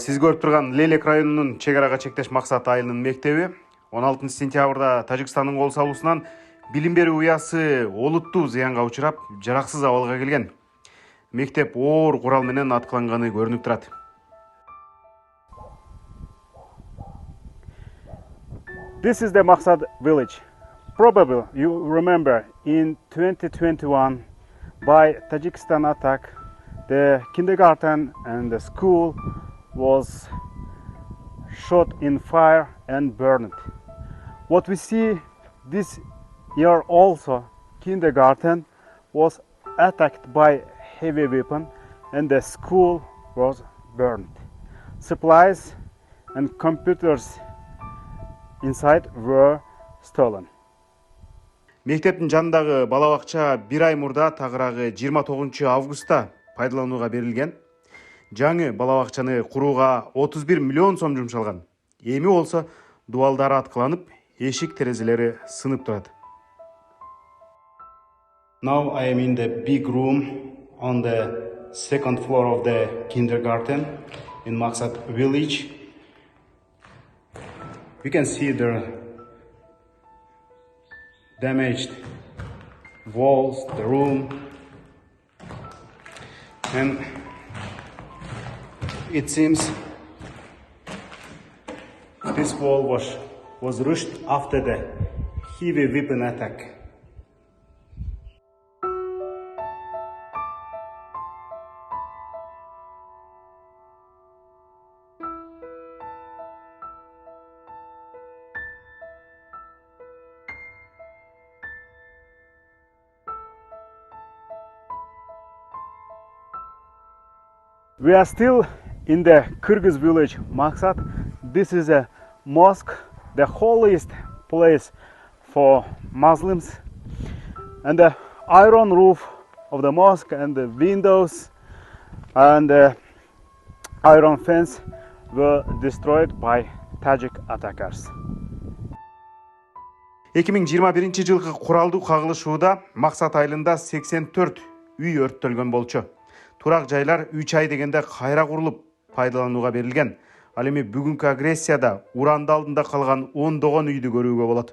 Сиз көрүп турган Leilek районунун чек арага чектеш Maksat айылынын мектеби 16 сентябрда Тажикстандын кол салуусунан билим берүү уясы олуттуу зыянга учурап, жараксыз абалга келген. Мектеп оор курал менен аткыланганы көрүнүп турат. This is the Maksat village. Probably you remember in 2021 by Tajikistan attack, the kindergarten and the school was shot in fire and burned. What we see this year also, kindergarten was attacked by heavy weapon and the school was burned. Supplies and computers inside were stolen. Мектептин жанындагы бала бакча 1 ай мурда тагыраагы 29 августта пайдаланууга берилген. Жаңы бала бакчаны курууга 31 миллион сом жумшалган. Эми болсо дубалдары аткыланып, эшик терезелери сынып турат. Now I am in the big room on the second floor of the kindergarten in Maksat village. We can see the damaged walls, the room, and it seems this wall was rushed after the heavy weapon attack. We are still in the Kyrgyz village Maksat. This is a mosque, the holiest place for Muslims. And the iron roof of the mosque and the windows and the iron fence were destroyed by Tajik attackers. 2021 жылкы куралдуу кагылышууда Maksat айылында 84 үй өрттөлгөн болчу. Турак жайлар 3 ай дегенде кайра курулуп, пайдаланууга берилген. Ал эми бүгүнкү агрессияда урандыга алдында калган 10 үйдү көрүүгө болот.